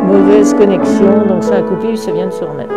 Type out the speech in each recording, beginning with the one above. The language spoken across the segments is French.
Mauvaise connexion, donc ça a coupé, ça vient de se remettre.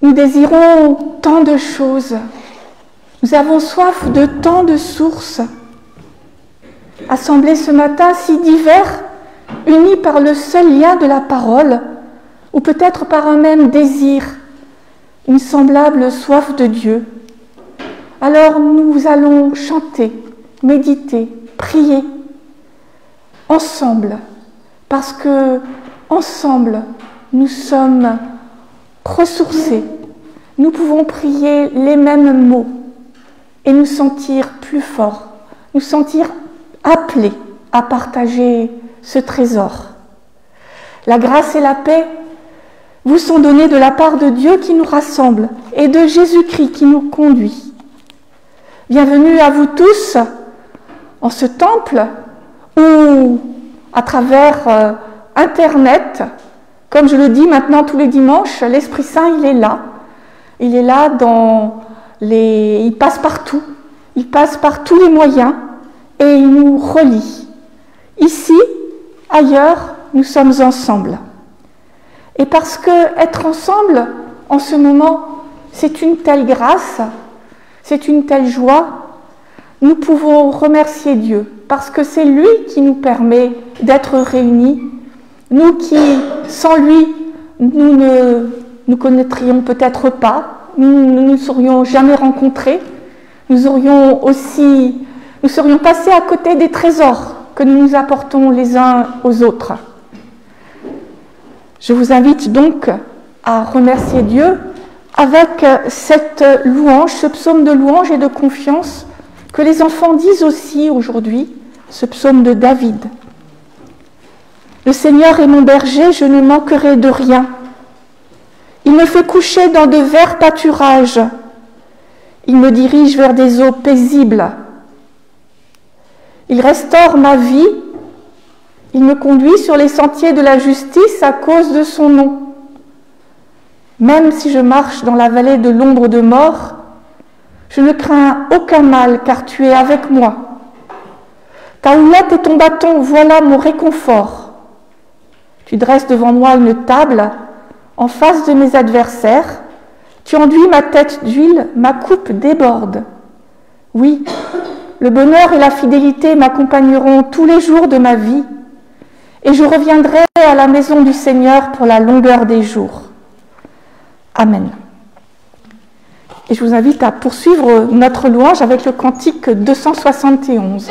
Nous désirons tant de choses. Nous avons soif de tant de sources. Assemblés ce matin si divers, unis par le seul lien de la parole, ou peut-être par un même désir, une semblable soif de Dieu. Alors nous allons chanter, méditer, prier, ensemble, parce que ensemble nous sommes ressourcés. Nous pouvons prier les mêmes mots et nous sentir plus forts, nous sentir appelés à partager ce trésor. La grâce et la paix vous sont données de la part de Dieu qui nous rassemble et de Jésus-Christ qui nous conduit. Bienvenue à vous tous en ce temple ou à travers Internet. Comme je le dis maintenant tous les dimanches, l'Esprit Saint, il est là. Il est là il passe partout. Il passe par tous les moyens et il nous relie. Ici, ailleurs, nous sommes ensemble. Et parce que être ensemble, en ce moment, c'est une telle grâce, c'est une telle joie, nous pouvons remercier Dieu, parce que c'est lui qui nous permet d'être réunis. Nous qui, sans lui, nous ne nous connaîtrions peut-être pas, nous ne nous serions jamais rencontrés, nous serions passés à côté des trésors que nous nous apportons les uns aux autres. Je vous invite donc à remercier Dieu avec cette louange, ce psaume de louange et de confiance que les enfants disent aussi aujourd'hui, ce psaume de David. Le Seigneur est mon berger, je ne manquerai de rien. Il me fait coucher dans de verts pâturages. Il me dirige vers des eaux paisibles. Il restaure ma vie. Il me conduit sur les sentiers de la justice à cause de son nom. Même si je marche dans la vallée de l'ombre de mort, je ne crains aucun mal, car tu es avec moi. Ta houlette et ton bâton, voilà mon réconfort. Tu dresses devant moi une table en face de mes adversaires. Tu enduis ma tête d'huile, ma coupe déborde. Oui, le bonheur et la fidélité m'accompagneront tous les jours de ma vie, et je reviendrai à la maison du Seigneur pour la longueur des jours. Amen. Et je vous invite à poursuivre notre louange avec le cantique 271.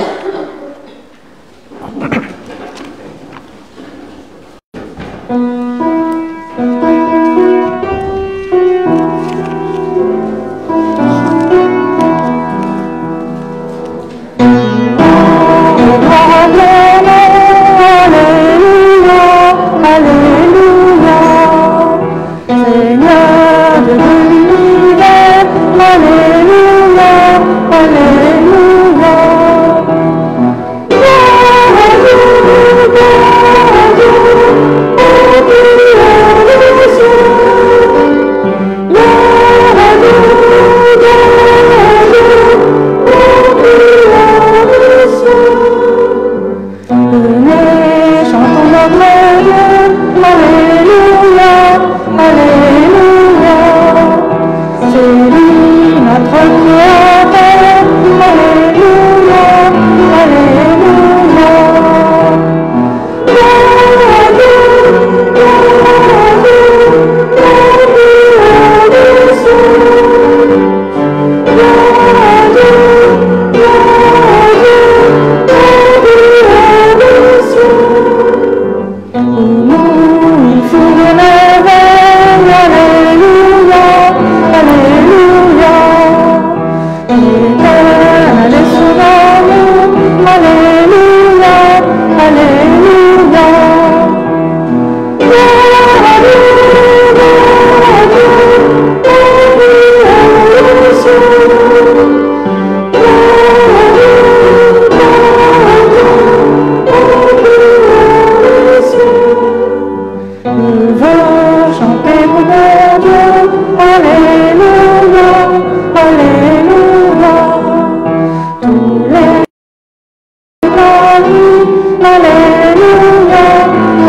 Alléluia,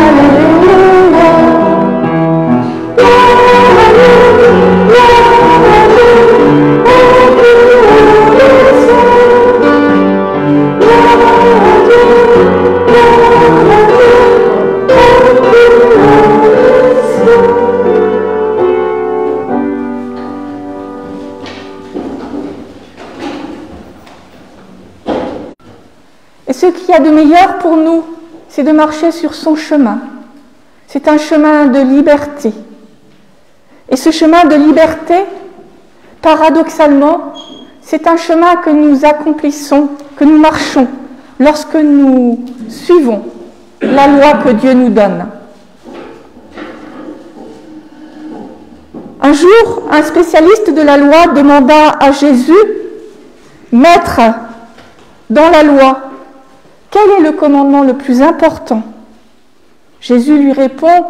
Alléluia. Et ce qu'il y a de meilleur pour nous, c'est de marcher sur son chemin. C'est un chemin de liberté. Et ce chemin de liberté, paradoxalement, c'est un chemin que nous accomplissons, que nous marchons, lorsque nous suivons la loi que Dieu nous donne. Un jour, un spécialiste de la loi demanda à Jésus, « Maître, dans la loi, quel est le commandement le plus important ?» Jésus lui répond,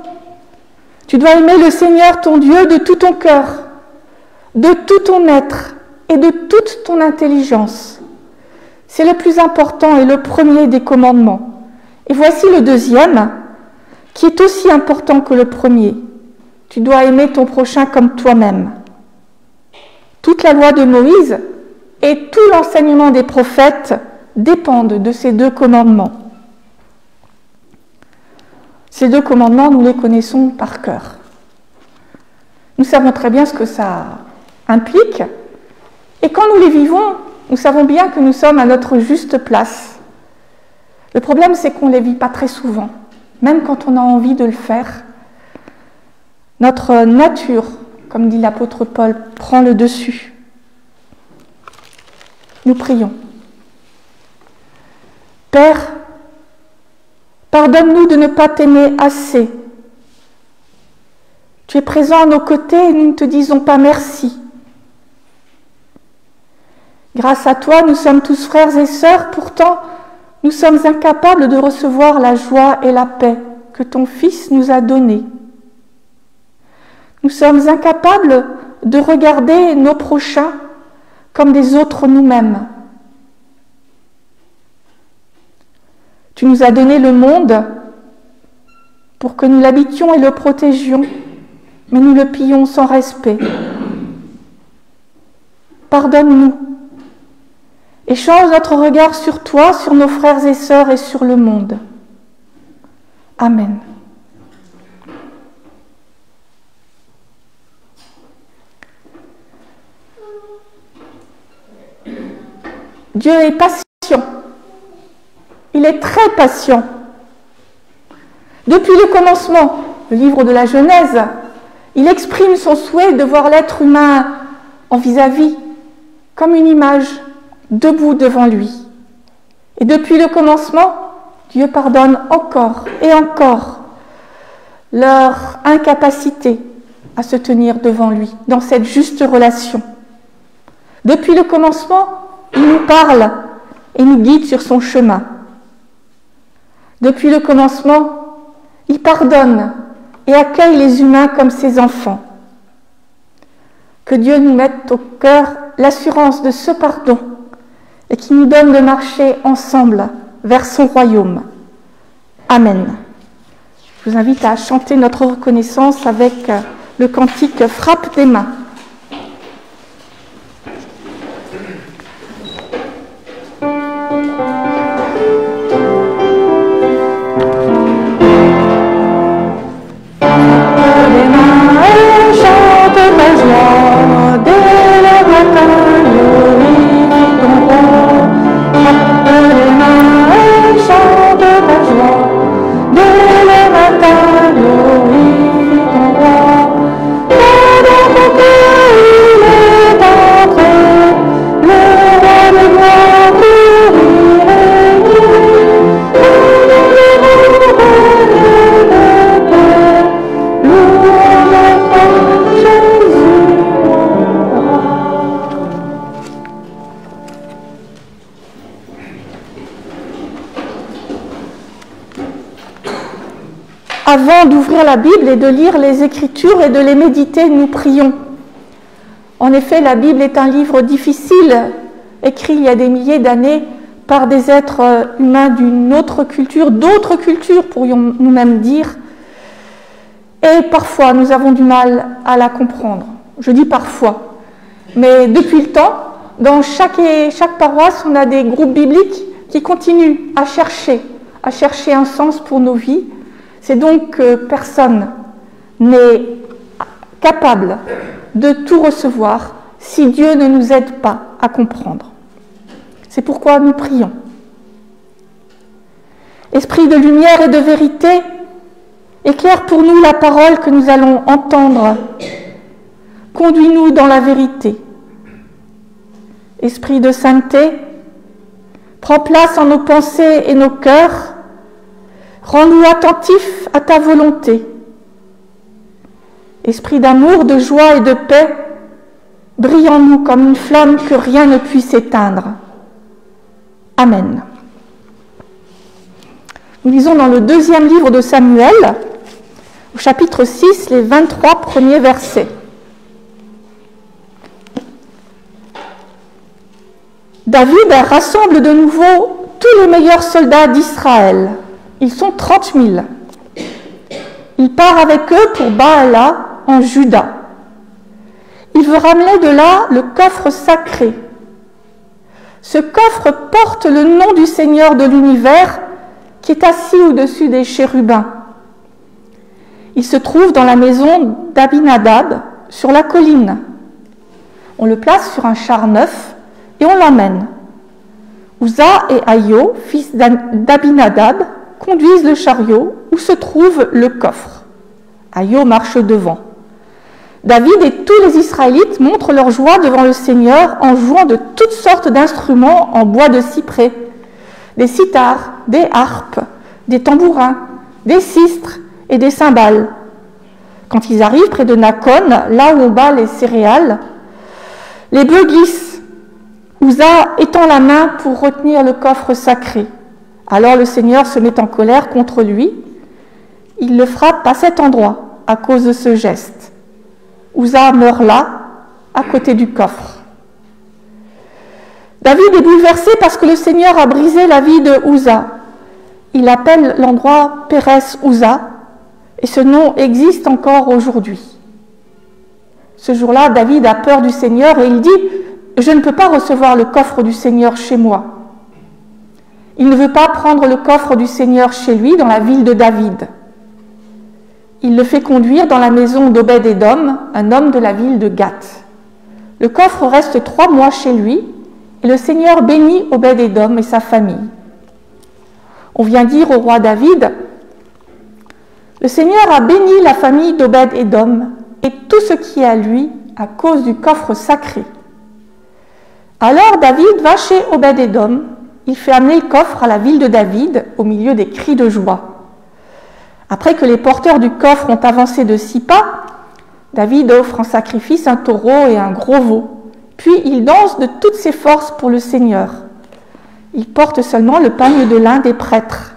« Tu dois aimer le Seigneur ton Dieu de tout ton cœur, de tout ton être et de toute ton intelligence. C'est le plus important et le premier des commandements. Et voici le deuxième, qui est aussi important que le premier. Tu dois aimer ton prochain comme toi-même. » Toute la loi de Moïse et tout l'enseignement des prophètes dépendent de ces deux commandements. Ces deux commandements, nous les connaissons par cœur. Nous savons très bien ce que ça implique, et quand nous les vivons, nous savons bien que nous sommes à notre juste place. Le problème, c'est qu'on ne les vit pas très souvent, même quand on a envie de le faire. Notre nature, comme dit l'apôtre Paul, prend le dessus. Nous prions. Père, pardonne-nous de ne pas t'aimer assez. Tu es présent à nos côtés et nous ne te disons pas merci. Grâce à toi, nous sommes tous frères et sœurs, pourtant nous sommes incapables de recevoir la joie et la paix que ton Fils nous a donnée. Nous sommes incapables de regarder nos prochains comme des autres nous-mêmes. Tu nous as donné le monde pour que nous l'habitions et le protégions, mais nous le pillons sans respect. Pardonne-nous et change notre regard sur toi, sur nos frères et sœurs et sur le monde. Amen. Dieu est patient. Il est très patient. Depuis le commencement, le livre de la Genèse, il exprime son souhait de voir l'être humain en vis-à-vis, comme une image, debout devant lui. Et depuis le commencement, Dieu pardonne encore et encore leur incapacité à se tenir devant lui, dans cette juste relation. Depuis le commencement, il nous parle et nous guide sur son chemin. Depuis le commencement, il pardonne et accueille les humains comme ses enfants. Que Dieu nous mette au cœur l'assurance de ce pardon et qu'il nous donne de marcher ensemble vers son royaume. Amen. Je vous invite à chanter notre reconnaissance avec le cantique « Frappe des mains ». Avant d'ouvrir la Bible et de lire les Écritures et de les méditer, nous prions. En effet, la Bible est un livre difficile, écrit il y a des milliers d'années par des êtres humains d'une autre culture, d'autres cultures pourrions-nous même dire, et parfois nous avons du mal à la comprendre. Je dis parfois, mais depuis le temps, dans chaque paroisse, on a des groupes bibliques qui continuent à chercher un sens pour nos vies. C'est donc que personne n'est capable de tout recevoir si Dieu ne nous aide pas à comprendre. C'est pourquoi nous prions. Esprit de lumière et de vérité, éclaire pour nous la parole que nous allons entendre. Conduis-nous dans la vérité. Esprit de sainteté, prends place en nos pensées et nos cœurs. Rends-nous attentifs à ta volonté. Esprit d'amour, de joie et de paix, brille en nous comme une flamme que rien ne puisse éteindre. Amen. Nous lisons dans le 2e livre de Samuel, au chapitre 6, les 23 premiers versets. David rassemble de nouveau tous les meilleurs soldats d'Israël. Ils sont 30 000. Il part avec eux pour Baala, en Juda. Il veut ramener de là le coffre sacré. Ce coffre porte le nom du Seigneur de l'univers qui est assis au-dessus des chérubins. Il se trouve dans la maison d'Abinadab, sur la colline. On le place sur un char neuf et on l'emmène. Uza et Aïo, fils d'Abinadab, conduisent le chariot où se trouve le coffre. Aïo marche devant. David et tous les Israélites montrent leur joie devant le Seigneur en jouant de toutes sortes d'instruments en bois de cyprès, des cithars, des harpes, des tambourins, des sistres et des cymbales. Quand ils arrivent près de Nakon, là où on bat les céréales, les bœufs glissent, Uza étend la main pour retenir le coffre sacré. Alors le Seigneur se met en colère contre lui. Il le frappe à cet endroit à cause de ce geste. Uza meurt là, à côté du coffre. David est bouleversé parce que le Seigneur a brisé la vie de Uza. Il appelle l'endroit Pérès Uza, et ce nom existe encore aujourd'hui. Ce jour-là, David a peur du Seigneur et il dit « Je ne peux pas recevoir le coffre du Seigneur chez moi ». Il ne veut pas prendre le coffre du Seigneur chez lui, dans la ville de David. Il le fait conduire dans la maison d'Obed-Édom, un homme de la ville de Gath. Le coffre reste 3 mois chez lui, et le Seigneur bénit Obed-Édom et sa famille. On vient dire au roi David, « Le Seigneur a béni la famille d'Obed-Édom et tout ce qui est à lui à cause du coffre sacré. » Alors David va chez Obed-Édom, il fait amener le coffre à la ville de David au milieu des cris de joie. Après que les porteurs du coffre ont avancé de 6 pas, David offre en sacrifice un taureau et un gros veau. Puis il danse de toutes ses forces pour le Seigneur. Il porte seulement le pagne de lin des prêtres.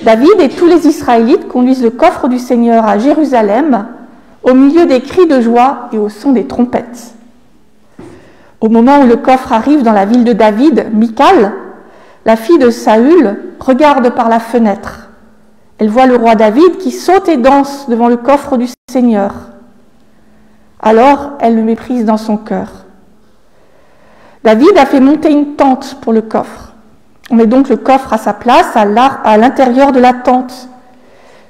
David et tous les Israélites conduisent le coffre du Seigneur à Jérusalem, au milieu des cris de joie et au son des trompettes. Au moment où le coffre arrive dans la ville de David, Michal, la fille de Saül, regarde par la fenêtre. Elle voit le roi David qui saute et danse devant le coffre du Seigneur. Alors, elle le méprise dans son cœur. David a fait monter une tente pour le coffre. On met donc le coffre à sa place, à l'intérieur de la tente.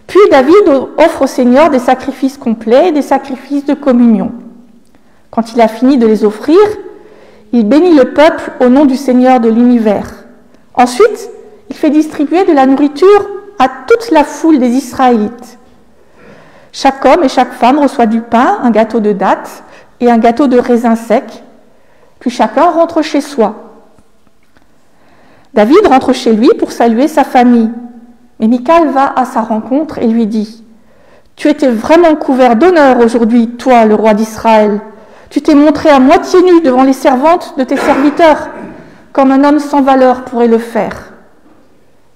Puis David offre au Seigneur des sacrifices complets, des sacrifices de communion. Quand il a fini de les offrir, il bénit le peuple au nom du Seigneur de l'univers. Ensuite, il fait distribuer de la nourriture à toute la foule des Israélites. Chaque homme et chaque femme reçoit du pain, un gâteau de dattes et un gâteau de raisin sec, puis chacun rentre chez soi. David rentre chez lui pour saluer sa famille, mais Michal va à sa rencontre et lui dit « Tu étais vraiment couvert d'honneur aujourd'hui, toi, le roi d'Israël. Tu t'es montré à moitié nu devant les servantes de tes serviteurs, comme un homme sans valeur pourrait le faire. »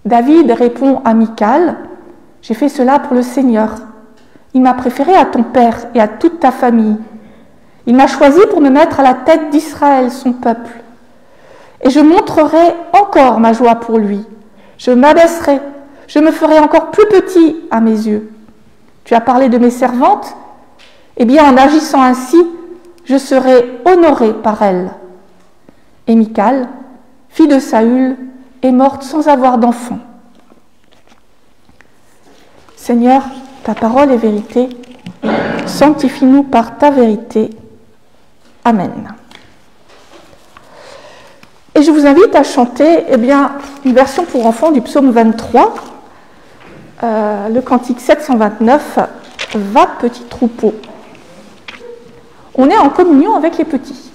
David répond à Michal, « J'ai fait cela pour le Seigneur. Il m'a préféré à ton père et à toute ta famille. Il m'a choisi pour me mettre à la tête d'Israël, son peuple. et je montrerai encore ma joie pour lui. Je m'abaisserai, je me ferai encore plus petit à mes yeux. Tu as parlé de mes servantes, eh bien en agissant ainsi, je serai honorée par elles. Et Michal, fille de Saül, est morte sans avoir d'enfant. Seigneur, ta parole est vérité, sanctifie-nous par ta vérité. Amen. Et je vous invite à chanter une version pour enfants du psaume 23, le cantique 729, « Va petit troupeau ». On est en communion avec les petits.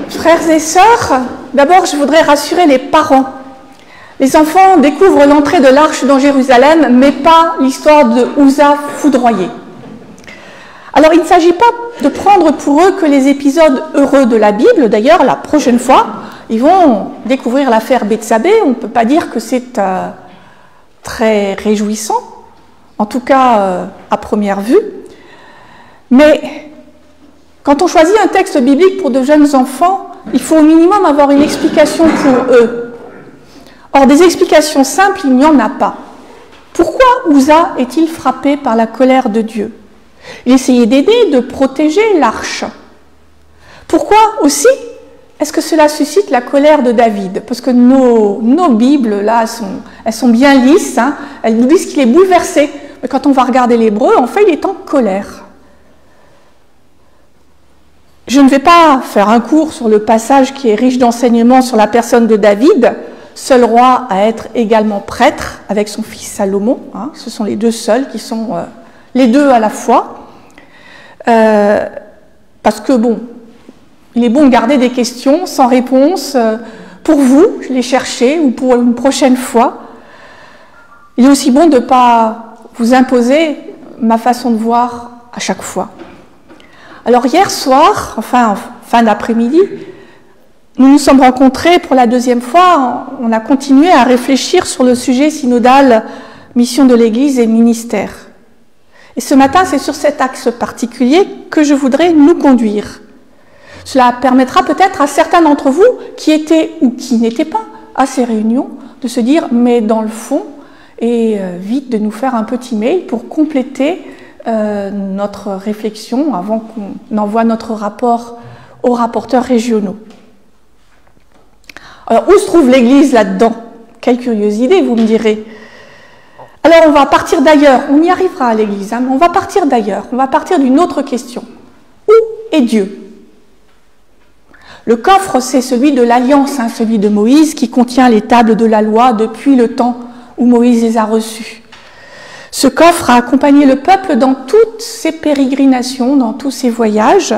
Frères et sœurs, d'abord je voudrais rassurer les parents. Les enfants découvrent l'entrée de l'arche dans Jérusalem, mais pas l'histoire de Uza foudroyé. Alors il ne s'agit pas de prendre pour eux que les épisodes heureux de la Bible. D'ailleurs, la prochaine fois, ils vont découvrir l'affaire Bethsabée. On ne peut pas dire que c'est très réjouissant, en tout cas à première vue. Mais quand on choisit un texte biblique pour de jeunes enfants, il faut au minimum avoir une explication pour eux. Or, des explications simples, il n'y en a pas. Pourquoi Uza est-il frappé par la colère de Dieu? Il essayait d'aider, de protéger l'arche. Pourquoi aussi est-ce que cela suscite la colère de David? Parce que nos Bibles, là, elles sont bien lisses, hein. Elles nous disent qu'il est bouleversé. Mais quand on va regarder l'hébreu, en fait, il est en colère. Je ne vais pas faire un cours sur le passage qui est riche d'enseignements sur la personne de David, seul roi à être également prêtre avec son fils Salomon. Hein. Ce sont les deux seuls qui sont les deux à la fois. Parce que, bon, il est bon de garder des questions sans réponse pour vous, les chercher, ou pour une prochaine fois. Il est aussi bon de ne pas vous imposer ma façon de voir à chaque fois. Alors hier soir, enfin en fin d'après-midi, nous nous sommes rencontrés pour la deuxième fois. On a continué à réfléchir sur le sujet synodal, mission de l'Église et ministère. Et ce matin, c'est sur cet axe particulier que je voudrais nous conduire. Cela permettra peut-être à certains d'entre vous qui étaient ou qui n'étaient pas à ces réunions de se dire, mais dans le fond, et vite de nous faire un petit mail pour compléter notre réflexion avant qu'on envoie notre rapport aux rapporteurs régionaux. Alors, où se trouve l'Église là-dedans? Quelle curieuse idée, vous me direz. Alors, on va partir d'ailleurs. On y arrivera à l'Église, hein, mais on va partir d'ailleurs. On va partir d'une autre question. Où est Dieu? Le coffre, c'est celui de l'Alliance, hein, celui de Moïse, qui contient les tables de la loi depuis le temps où Moïse les a reçues. Ce coffre a accompagné le peuple dans toutes ses pérégrinations, dans tous ses voyages.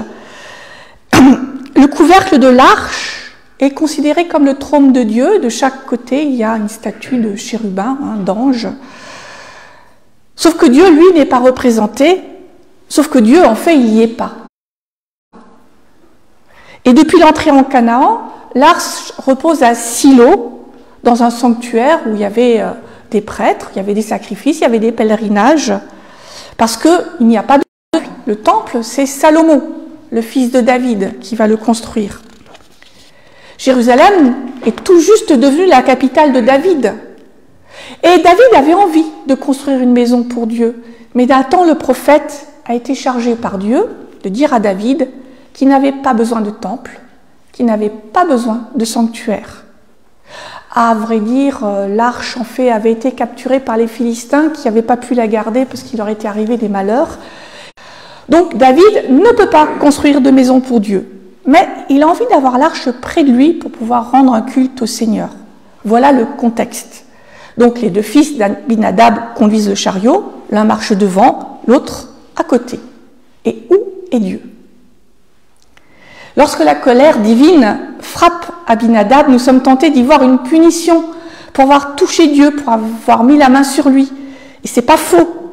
Le couvercle de l'arche est considéré comme le trône de Dieu. De chaque côté, il y a une statue de chérubin, d'ange. Sauf que Dieu, lui, n'est pas représenté. Sauf que Dieu, en fait, il n'y est pas. Et depuis l'entrée en Canaan, l'arche repose à Silo, dans un sanctuaire où il y avait des prêtres, il y avait des sacrifices, il y avait des pèlerinages, parce qu'il n'y a pas de... Le temple, c'est Salomon, le fils de David, qui va le construire. Jérusalem est tout juste devenue la capitale de David. Et David avait envie de construire une maison pour Dieu, mais Nathan, le prophète, a été chargé par Dieu de dire à David qu'il n'avait pas besoin de temple, qu'il n'avait pas besoin de sanctuaire. À vrai dire, l'arche en fait avait été capturée par les Philistins qui n'avaient pas pu la garder parce qu'il leur était arrivé des malheurs. Donc David ne peut pas construire de maison pour Dieu, mais il a envie d'avoir l'arche près de lui pour pouvoir rendre un culte au Seigneur. Voilà le contexte. Donc les deux fils d'Abinadab conduisent le chariot, l'un marche devant, l'autre à côté. Et où est Dieu ? Lorsque la colère divine frappe Abinadab, nous sommes tentés d'y voir une punition pour avoir touché Dieu, pour avoir mis la main sur lui. Et c'est pas faux,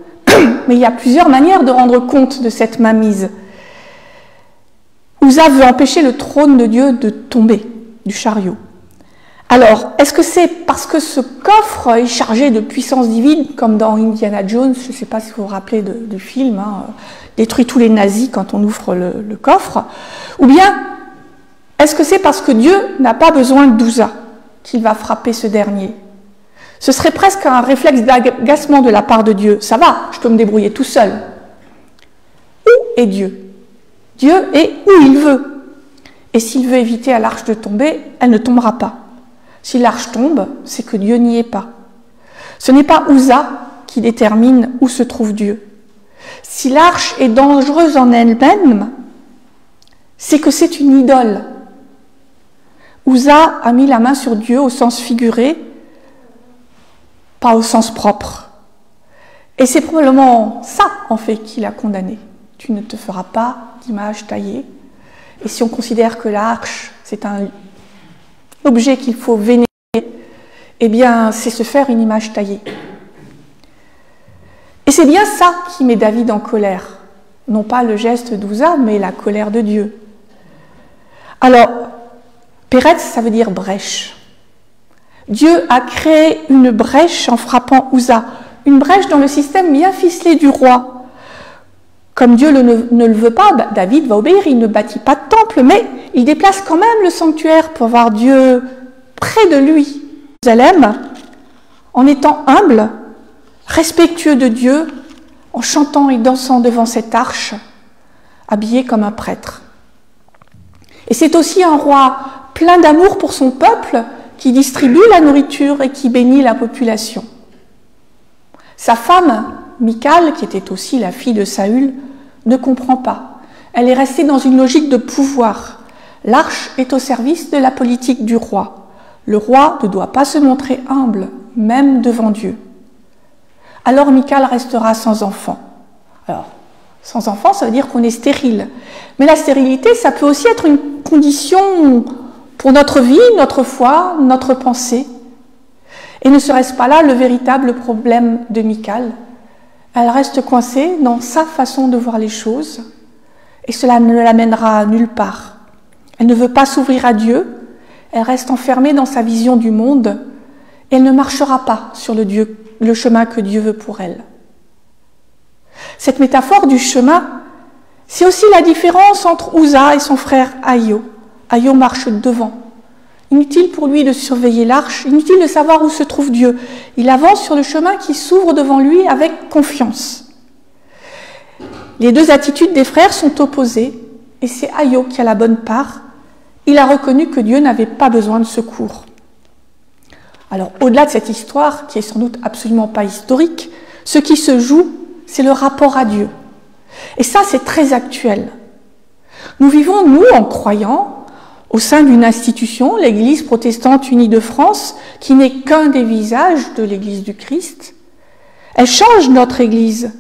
mais il y a plusieurs manières de rendre compte de cette mainmise. Uza veut empêcher le trône de Dieu de tomber du chariot. Alors, est-ce que c'est parce que ce coffre est chargé de puissance divine, comme dans Indiana Jones, je ne sais pas si vous vous rappelez du film, détruit tous les nazis quand on ouvre le coffre, ou bien est-ce que c'est parce que Dieu n'a pas besoin d'Uza qu'il va frapper ce dernier? Ce serait presque un réflexe d'agacement de la part de Dieu. Ça va, je peux me débrouiller tout seul. Où est Dieu? Dieu est où il veut. Et s'il veut éviter à l'arche de tomber, elle ne tombera pas. Si l'arche tombe, c'est que Dieu n'y est pas. Ce n'est pas Uza qui détermine où se trouve Dieu. Si l'arche est dangereuse en elle-même, c'est que c'est une idole. Uza a mis la main sur Dieu au sens figuré, pas au sens propre. Et c'est probablement ça, en fait, qu'il a condamné. Tu ne te feras pas d'image taillée. Et si on considère que l'arche, c'est un objet qu'il faut vénérer, eh bien, c'est se faire une image taillée. Et c'est bien ça qui met David en colère. Non pas le geste d'Uza, mais la colère de Dieu. Alors, Péretz, ça veut dire brèche. Dieu a créé une brèche en frappant Uza, une brèche dans le système bien ficelé du roi. Comme Dieu ne le veut pas, David va obéir, il ne bâtit pas de temple, mais il déplace quand même le sanctuaire pour avoir Dieu près de lui. Jérusalem, en étant humble, respectueux de Dieu, en chantant et dansant devant cette arche, habillé comme un prêtre. Et c'est aussi un roi plein d'amour pour son peuple, qui distribue la nourriture et qui bénit la population. Sa femme, Michal, qui était aussi la fille de Saül, ne comprend pas. Elle est restée dans une logique de pouvoir. L'arche est au service de la politique du roi. Le roi ne doit pas se montrer humble, même devant Dieu. Alors Michal restera sans enfant. Alors, sans enfant, ça veut dire qu'on est stérile. Mais la stérilité, ça peut aussi être une condition pour notre vie, notre foi, notre pensée. Et ne serait-ce pas là le véritable problème de Michal? Elle reste coincée dans sa façon de voir les choses, et cela ne l'amènera nulle part. Elle ne veut pas s'ouvrir à Dieu, elle reste enfermée dans sa vision du monde, et elle ne marchera pas sur le chemin que Dieu veut pour elle. Cette métaphore du chemin, c'est aussi la différence entre Uza et son frère Aïo. Aïo marche devant. Inutile pour lui de surveiller l'arche, inutile de savoir où se trouve Dieu. Il avance sur le chemin qui s'ouvre devant lui avec confiance. Les deux attitudes des frères sont opposées, et c'est Aïo qui a la bonne part. Il a reconnu que Dieu n'avait pas besoin de secours. Alors, au-delà de cette histoire, qui est sans doute absolument pas historique, ce qui se joue, c'est le rapport à Dieu. Et ça, c'est très actuel. Nous vivons, nous, en croyant, au sein d'une institution, l'Église protestante unie de France, qui n'est qu'un des visages de l'Église du Christ. Elle change notre Église.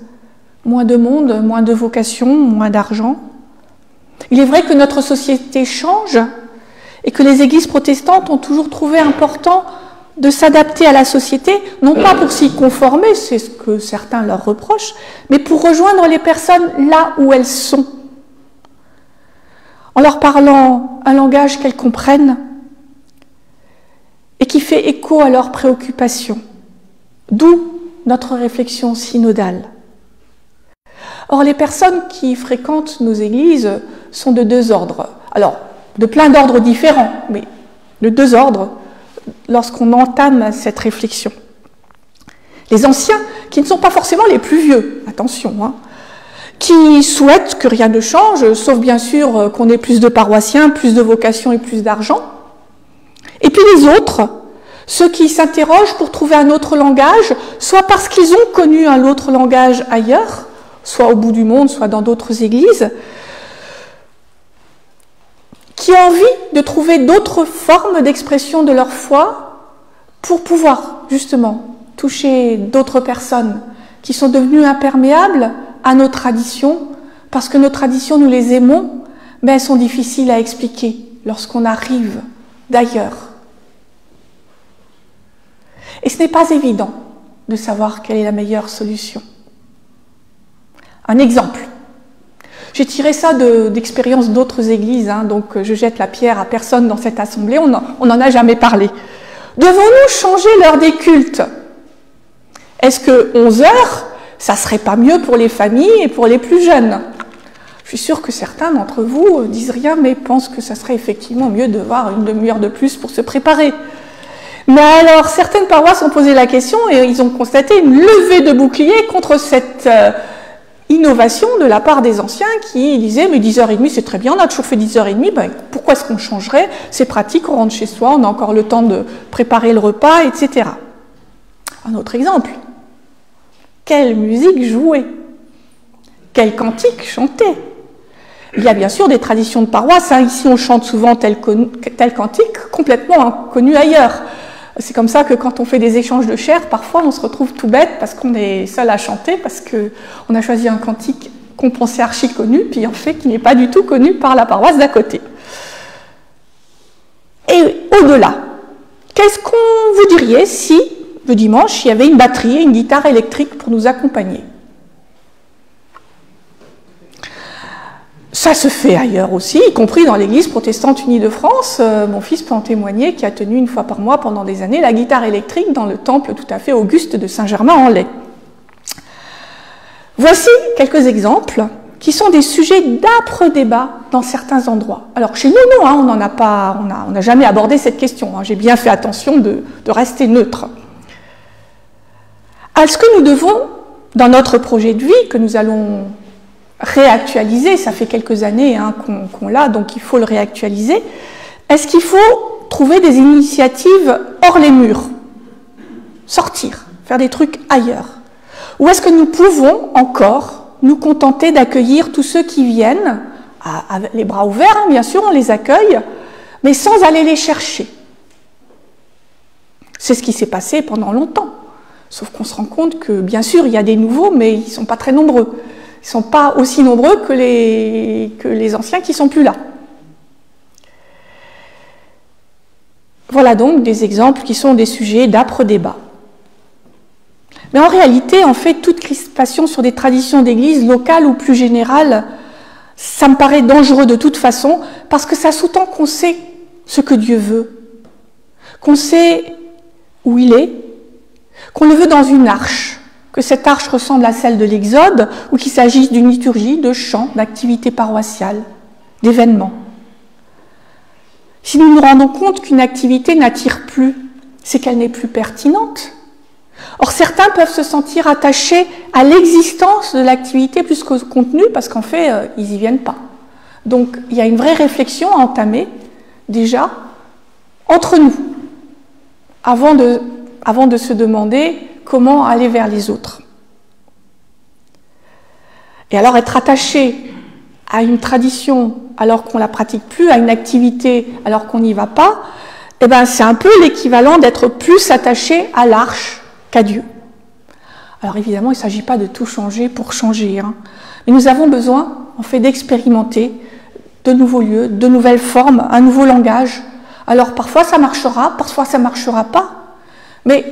Moins de monde, moins de vocation, moins d'argent. Il est vrai que notre société change et que les églises protestantes ont toujours trouvé important de s'adapter à la société, non pas pour s'y conformer, c'est ce que certains leur reprochent, mais pour rejoindre les personnes là où elles sont, en leur parlant un langage qu'elles comprennent et qui fait écho à leurs préoccupations. D'où notre réflexion synodale. Or, les personnes qui fréquentent nos églises sont de deux ordres. Alors, de plein d'ordres différents, mais de deux ordres lorsqu'on entame cette réflexion. Les anciens, qui ne sont pas forcément les plus vieux, attention, qui souhaitent que rien ne change, sauf bien sûr qu'on ait plus de paroissiens, plus de vocations et plus d'argent. Et puis les autres, ceux qui s'interrogent pour trouver un autre langage, soit parce qu'ils ont connu un autre langage ailleurs, soit au bout du monde, soit dans d'autres églises, qui ont envie de trouver d'autres formes d'expression de leur foi pour pouvoir, justement, toucher d'autres personnes qui sont devenues imperméables à nos traditions, parce que nos traditions, nous les aimons, mais elles sont difficiles à expliquer lorsqu'on arrive d'ailleurs. Et ce n'est pas évident de savoir quelle est la meilleure solution. Un exemple. J'ai tiré ça d'expériences d'autres églises, donc je jette la pierre à personne dans cette assemblée, on n'en a jamais parlé. Devons-nous changer l'heure des cultes? Est-ce que 11 heures, ça serait pas mieux pour les familles et pour les plus jeunes? Je suis sûre que certains d'entre vous disent rien, mais pensent que ça serait effectivement mieux de voir une demi-heure de plus pour se préparer. Mais alors, certaines paroisses ont posé la question et ils ont constaté une levée de bouclier contre cette innovation de la part des anciens qui disaient « mais 10h30 c'est très bien, on a toujours fait 10h30, ben, pourquoi est-ce qu'on changerait? C'est pratique, on rentre chez soi, on a encore le temps de préparer le repas, etc. » Un autre exemple. Quelle musique jouée? Quel cantique chanté? Il y a bien sûr des traditions de paroisse, ici on chante souvent tel cantique, complètement inconnu ailleurs. C'est comme ça que quand on fait des échanges de chair, parfois on se retrouve tout bête parce qu'on est seul à chanter, parce qu'on a choisi un cantique qu'on pensait archi connu, puis en fait qui n'est pas du tout connu par la paroisse d'à côté. Et au-delà, qu'est-ce qu'on vous diriez si, le dimanche, il y avait une batterie et une guitare électrique pour nous accompagner? Ça se fait ailleurs aussi, y compris dans l'Église protestante unie de France. Mon fils peut en témoigner, qui a tenu une fois par mois pendant des années la guitare électrique dans le temple tout à fait auguste de Saint-Germain-en-Laye. Voici quelques exemples qui sont des sujets d'âpres débats dans certains endroits. Alors chez nous, non, on n'a jamais abordé cette question. J'ai bien fait attention de rester neutre. Est-ce que nous devons, dans notre projet de vie que nous allons réactualiser, ça fait quelques années qu'on l'a, donc il faut le réactualiser, est-ce qu'il faut trouver des initiatives hors les murs? Sortir, faire des trucs ailleurs? Ou est-ce que nous pouvons encore nous contenter d'accueillir tous ceux qui viennent, avec les bras ouverts, bien sûr, on les accueille, mais sans aller les chercher? C'est ce qui s'est passé pendant longtemps. Sauf qu'on se rend compte que, bien sûr, il y a des nouveaux, mais ils ne sont pas très nombreux. Ils ne sont pas aussi nombreux que les anciens qui ne sont plus là. Voilà donc des exemples qui sont des sujets d'âpres débats. Mais en réalité, en fait, toute crispation sur des traditions d'église locales ou plus générales, ça me paraît dangereux de toute façon, parce que ça sous-tend qu'on sait ce que Dieu veut, qu'on sait où il est, qu'on le veut dans une arche, que cette arche ressemble à celle de l'Exode, ou qu'il s'agisse d'une liturgie, de chants, d'activités paroissiales, d'événements. Si nous nous rendons compte qu'une activité n'attire plus, c'est qu'elle n'est plus pertinente. Or, certains peuvent se sentir attachés à l'existence de l'activité plus qu'au contenu, parce qu'en fait, ils n'y viennent pas. Donc, il y a une vraie réflexion à entamer, déjà, entre nous, avant de se demander comment aller vers les autres. Et alors être attaché à une tradition alors qu'on ne la pratique plus, à une activité alors qu'on n'y va pas, c'est un peu l'équivalent d'être plus attaché à l'arche qu'à Dieu. Alors évidemment, il ne s'agit pas de tout changer pour changer, hein. Mais nous avons besoin, en fait, d'expérimenter de nouveaux lieux, de nouvelles formes, un nouveau langage. Alors parfois ça marchera, parfois ça ne marchera pas. Mais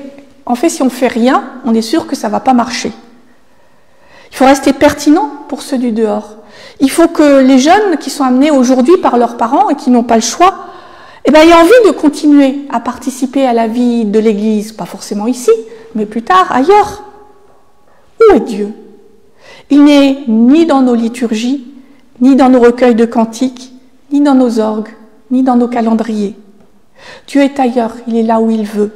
en fait, si on ne fait rien, on est sûr que ça ne va pas marcher. Il faut rester pertinent pour ceux du dehors. Il faut que les jeunes qui sont amenés aujourd'hui par leurs parents et qui n'ont pas le choix, aient envie de continuer à participer à la vie de l'Église, pas forcément ici, mais plus tard, ailleurs. Où est Dieu? Il n'est ni dans nos liturgies, ni dans nos recueils de cantiques, ni dans nos orgues, ni dans nos calendriers. Dieu est ailleurs, il est là où il veut.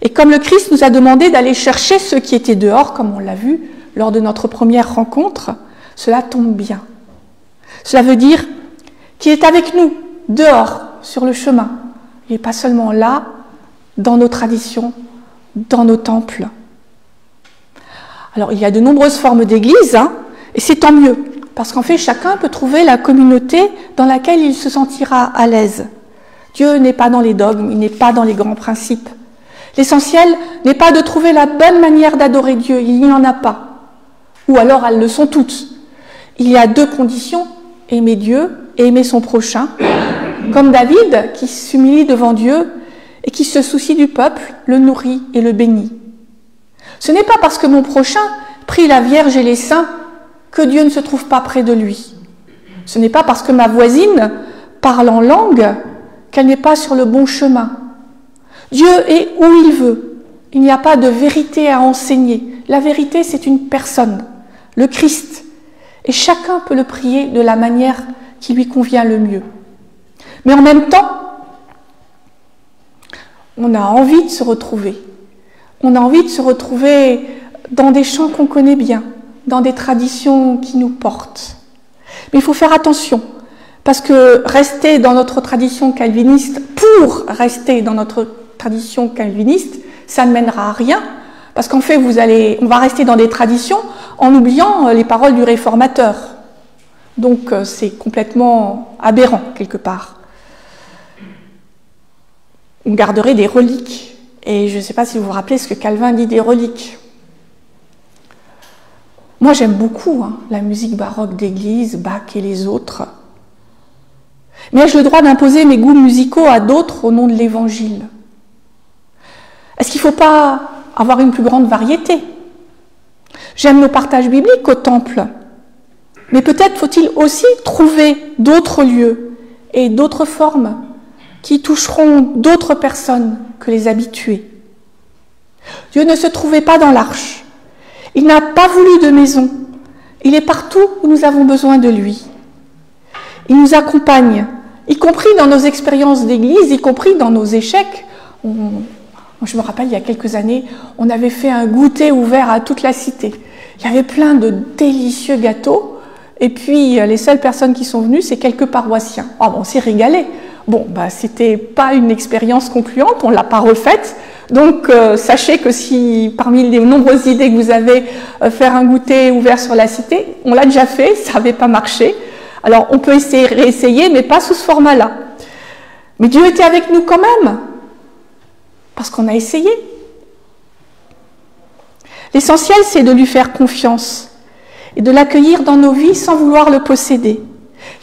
Et comme le Christ nous a demandé d'aller chercher ceux qui étaient dehors, comme on l'a vu lors de notre première rencontre, cela tombe bien. Cela veut dire qu'il est avec nous, dehors, sur le chemin. Il n'est pas seulement là, dans nos traditions, dans nos temples. Alors, il y a de nombreuses formes d'église, hein, et c'est tant mieux, parce qu'en fait, chacun peut trouver la communauté dans laquelle il se sentira à l'aise. Dieu n'est pas dans les dogmes, il n'est pas dans les grands principes. L'essentiel n'est pas de trouver la bonne manière d'adorer Dieu, il n'y en a pas. Ou alors, elles le sont toutes. Il y a deux conditions, aimer Dieu et aimer son prochain, comme David qui s'humilie devant Dieu et qui se soucie du peuple, le nourrit et le bénit. Ce n'est pas parce que mon prochain prie la Vierge et les saints que Dieu ne se trouve pas près de lui. Ce n'est pas parce que ma voisine parle en langue qu'elle n'est pas sur le bon chemin. Dieu est où il veut. Il n'y a pas de vérité à enseigner. La vérité, c'est une personne, le Christ. Et chacun peut le prier de la manière qui lui convient le mieux. Mais en même temps, on a envie de se retrouver. On a envie de se retrouver dans des chants qu'on connaît bien, dans des traditions qui nous portent. Mais il faut faire attention, parce que rester dans notre tradition calviniste pour rester dans notre tradition calviniste, ça ne mènera à rien, parce qu'en fait, on va rester dans des traditions en oubliant les paroles du réformateur. Donc, c'est complètement aberrant, quelque part. On garderait des reliques. Et je ne sais pas si vous vous rappelez ce que Calvin dit des reliques. Moi, j'aime beaucoup la musique baroque d'église, Bach et les autres. Mais ai-je le droit d'imposer mes goûts musicaux à d'autres au nom de l'Évangile? Est-ce qu'il ne faut pas avoir une plus grande variété? J'aime nos partages bibliques au temple. Mais peut-être faut-il aussi trouver d'autres lieux et d'autres formes qui toucheront d'autres personnes que les habitués. Dieu ne se trouvait pas dans l'arche. Il n'a pas voulu de maison. Il est partout où nous avons besoin de lui. Il nous accompagne, y compris dans nos expériences d'église, y compris dans nos échecs. Je me rappelle, il y a quelques années, on avait fait un goûter ouvert à toute la cité. Il y avait plein de délicieux gâteaux. Et puis, les seules personnes qui sont venues, c'est quelques paroissiens. Oh, on s'est régalé. Bon, c'était pas une expérience concluante, on l'a pas refaite. Donc, sachez que si, parmi les nombreuses idées que vous avez, faire un goûter ouvert sur la cité, on l'a déjà fait, ça n'avait pas marché. Alors, on peut réessayer, mais pas sous ce format-là. Mais Dieu était avec nous quand même, parce qu'on a essayé. L'essentiel, c'est de lui faire confiance et de l'accueillir dans nos vies sans vouloir le posséder.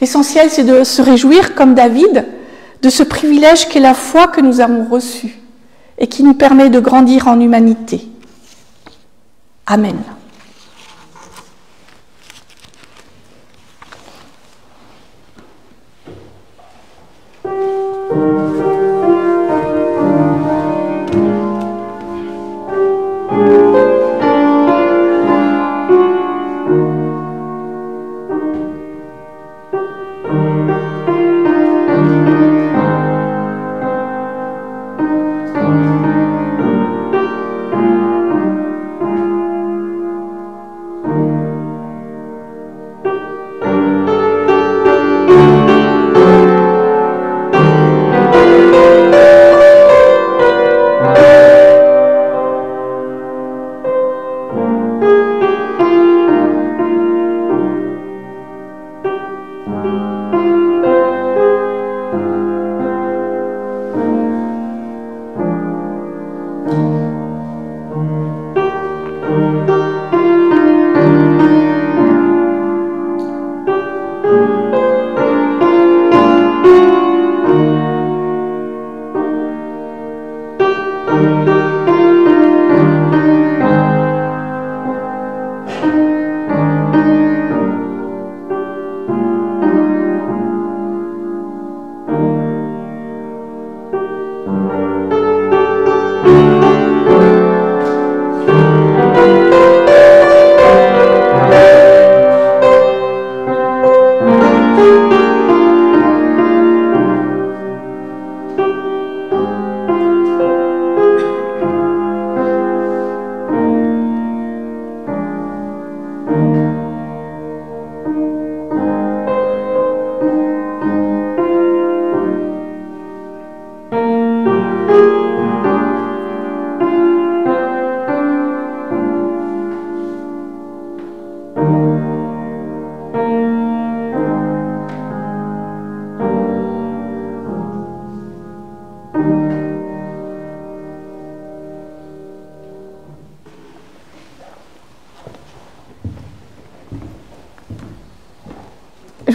L'essentiel, c'est de se réjouir, comme David, de ce privilège qu'est la foi que nous avons reçue et qui nous permet de grandir en humanité. Amen.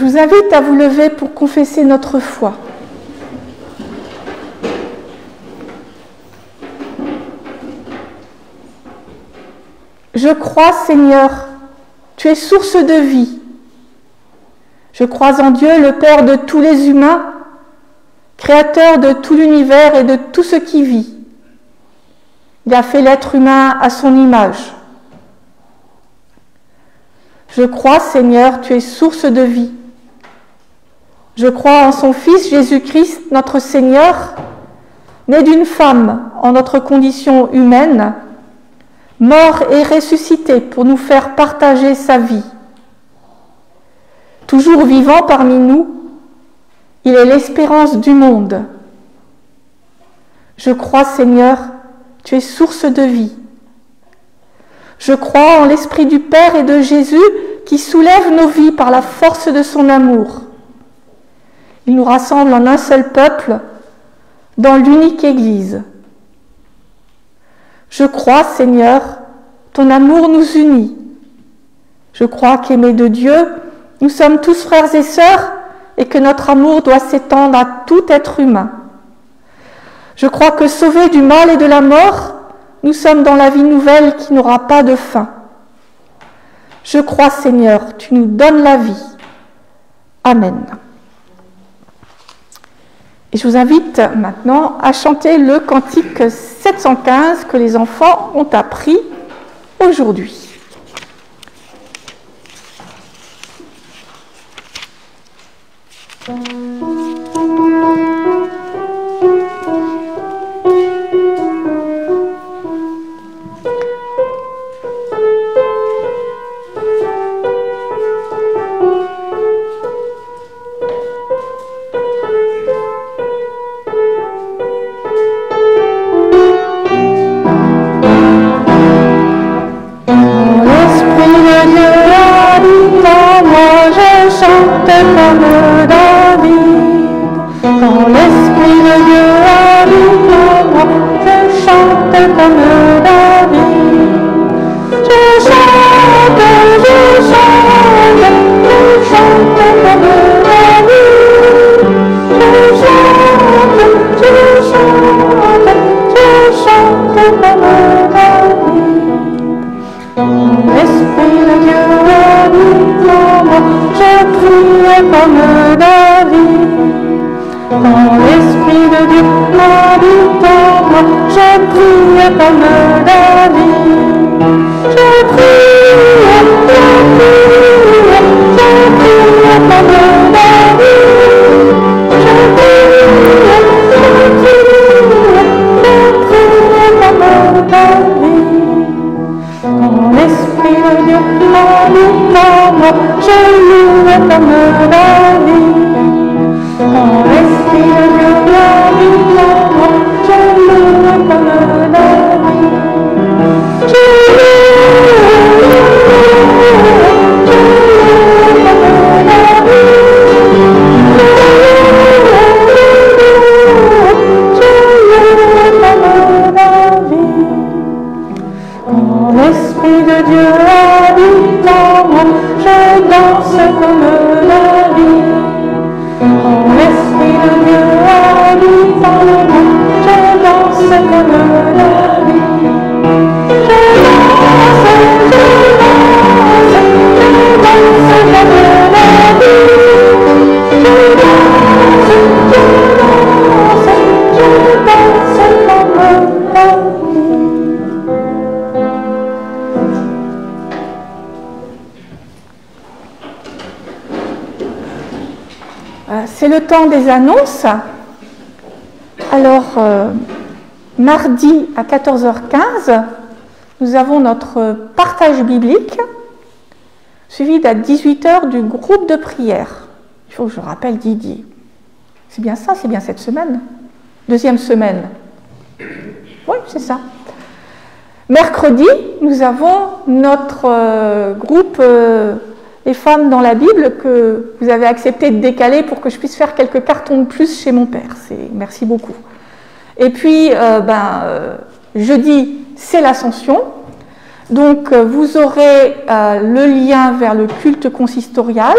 vous invite à vous lever pour confesser notre foi. Je crois, Seigneur, tu es source de vie. Je crois en Dieu, le Père de tous les humains, créateur de tout l'univers et de tout ce qui vit. Il a fait l'être humain à son image. Je crois, Seigneur, tu es source de vie. Je crois en son Fils Jésus-Christ, notre Seigneur, né d'une femme en notre condition humaine, mort et ressuscité pour nous faire partager sa vie. Toujours vivant parmi nous, il est l'espérance du monde. Je crois, Seigneur, tu es source de vie. Je crois en l'Esprit du Père et de Jésus qui soulève nos vies par la force de son amour. Il nous rassemble en un seul peuple, dans l'unique Église. Je crois, Seigneur, ton amour nous unit. Je crois qu'aimés de Dieu, nous sommes tous frères et sœurs et que notre amour doit s'étendre à tout être humain. Je crois que sauvés du mal et de la mort, nous sommes dans la vie nouvelle qui n'aura pas de fin. Je crois, Seigneur, tu nous donnes la vie. Amen. Et je vous invite maintenant à chanter le cantique 715 que les enfants ont appris aujourd'hui. C'est le temps des annonces. Alors, mardi à 14h15, nous avons notre partage biblique, suivi à 18h du groupe de prière. Il faut que je rappelle Didier. C'est bien ça, c'est bien cette semaine. Deuxième semaine. Oui, c'est ça. Mercredi, nous avons notre groupe Les femmes dans la Bible que vous avez accepté de décaler pour que je puisse faire quelques cartons de plus chez mon père. Merci beaucoup. Et puis, jeudi, c'est l'Ascension. Donc, vous aurez le lien vers le culte consistorial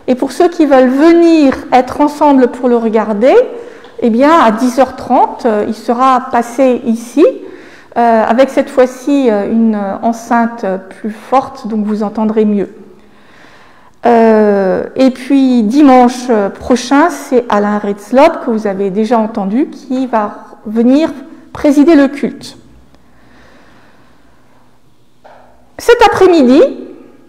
Et pour ceux qui veulent venir être ensemble pour le regarder, eh bien à 10h30, il sera passé ici, avec cette fois-ci une enceinte plus forte, donc vous entendrez mieux. Et puis dimanche prochain, c'est Alain Retzlob, que vous avez déjà entendu, qui va venir présider le culte. Cet après-midi,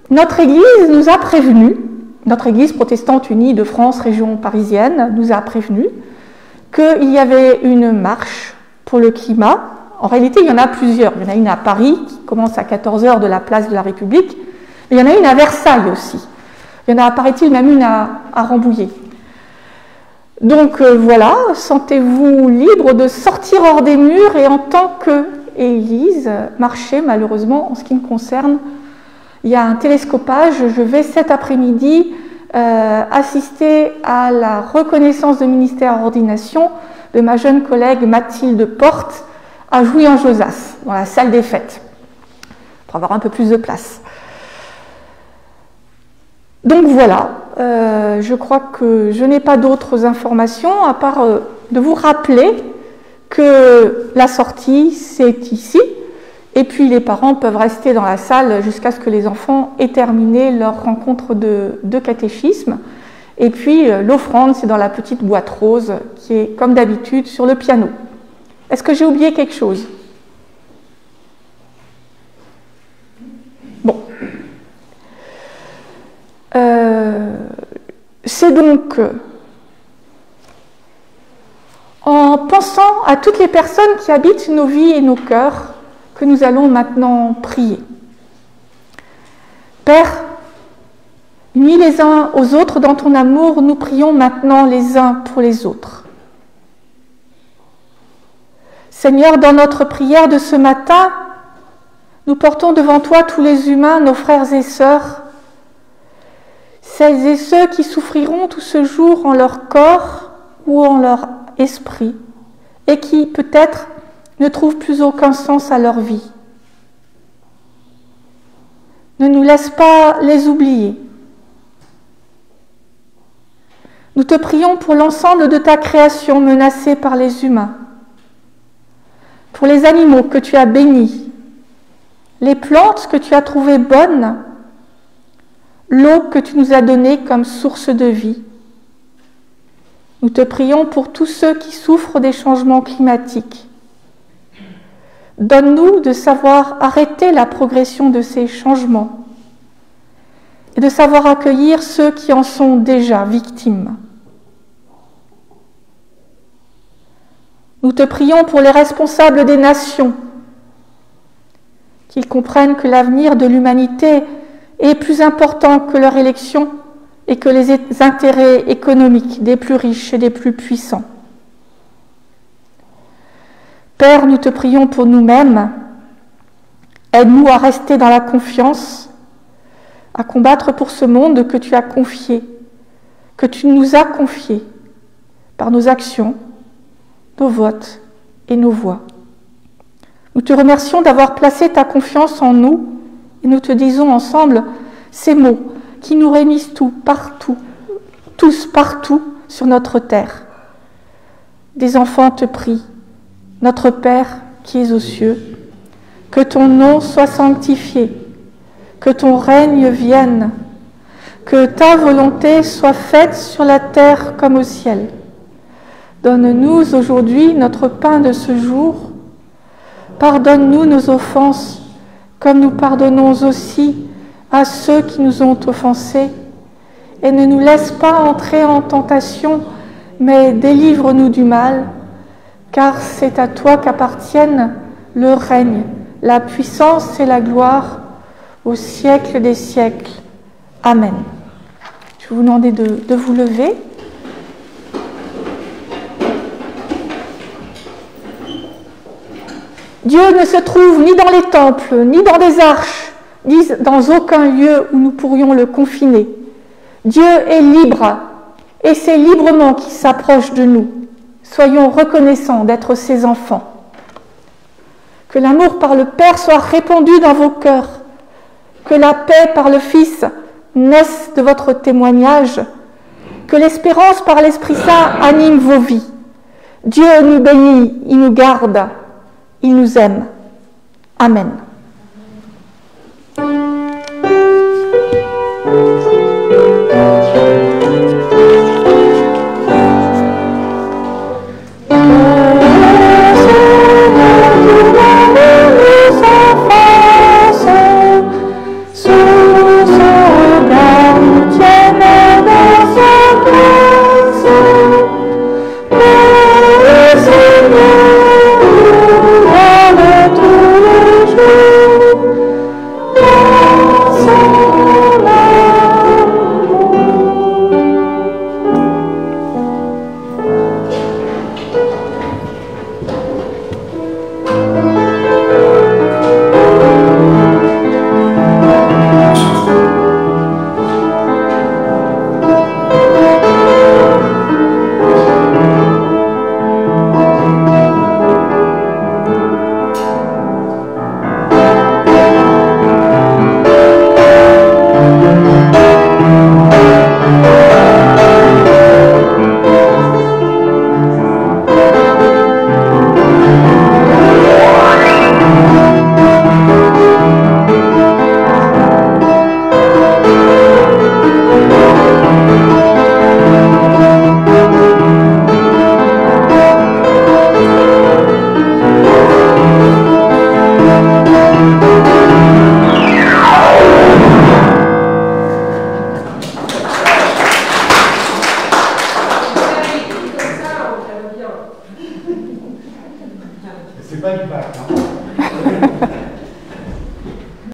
notre Église nous a prévenus, notre Église protestante unie de France, région parisienne, nous a prévenus qu'il y avait une marche pour le climat. En réalité, il y en a plusieurs. Il y en a une à Paris, qui commence à 14h de la place de la République, mais il y en a une à Versailles aussi. Il y en a, paraît-il, même une à Rambouillet. Donc voilà, sentez-vous libre de sortir hors des murs et en tant qu'Église, marcher, malheureusement, en ce qui me concerne, il y a un télescopage. Je vais cet après-midi assister à la reconnaissance de ministère ordination de ma jeune collègue Mathilde Porte à Jouy-en-Josas, dans la salle des fêtes, pour avoir un peu plus de place. Donc voilà, je crois que je n'ai pas d'autres informations à part de vous rappeler que la sortie, c'est ici, et puis les parents peuvent rester dans la salle jusqu'à ce que les enfants aient terminé leur rencontre de catéchisme. Et puis l'offrande, c'est dans la petite boîte rose qui est, comme d'habitude, sur le piano. Est-ce que j'ai oublié quelque chose ? Bon. C'est donc en pensant à toutes les personnes qui habitent nos vies et nos cœurs que nous allons maintenant prier. Père, unis les uns aux autres dans ton amour, nous prions maintenant les uns pour les autres. Seigneur, dans notre prière de ce matin, nous portons devant toi tous les humains, nos frères et sœurs, celles et ceux qui souffriront tout ce jour en leur corps ou en leur esprit et qui, peut-être, ne trouvent plus aucun sens à leur vie. Ne nous laisse pas les oublier. Nous te prions pour l'ensemble de ta création menacée par les humains, pour les animaux que tu as bénis, les plantes que tu as trouvées bonnes, l'eau que tu nous as donnée comme source de vie. Nous te prions pour tous ceux qui souffrent des changements climatiques. Donne-nous de savoir arrêter la progression de ces changements et de savoir accueillir ceux qui en sont déjà victimes. Nous te prions pour les responsables des nations, qu'ils comprennent que l'avenir de l'humanité est plus important que leur élection et que les intérêts économiques des plus riches et des plus puissants. Père, nous te prions pour nous-mêmes. Aide-nous à rester dans la confiance, à combattre pour ce monde que tu as confié, que tu nous as confié par nos actions, nos votes et nos voix. Nous te remercions d'avoir placé ta confiance en nous et nous te disons ensemble ces mots qui nous réunissent tous partout sur notre terre. Des enfants te prient, notre Père qui es aux cieux, que ton nom soit sanctifié, que ton règne vienne, que ta volonté soit faite sur la terre comme au ciel. Donne-nous aujourd'hui notre pain de ce jour. Pardonne-nous nos offenses, comme nous pardonnons aussi à ceux qui nous ont offensés. Et ne nous laisse pas entrer en tentation, mais délivre-nous du mal, car c'est à toi qu'appartiennent le règne, la puissance et la gloire au siècle des siècles. Amen. Je vais vous demander de vous lever. Dieu ne se trouve ni dans les temples, ni dans des arches, ni dans aucun lieu où nous pourrions le confiner. Dieu est libre, et c'est librement qu'il s'approche de nous. Soyons reconnaissants d'être ses enfants. Que l'amour par le Père soit répandu dans vos cœurs, que la paix par le Fils naisse de votre témoignage, que l'espérance par l'Esprit Saint anime vos vies. Dieu nous bénit, il nous garde, il nous aime. Amen. C'est pas du bac, hein.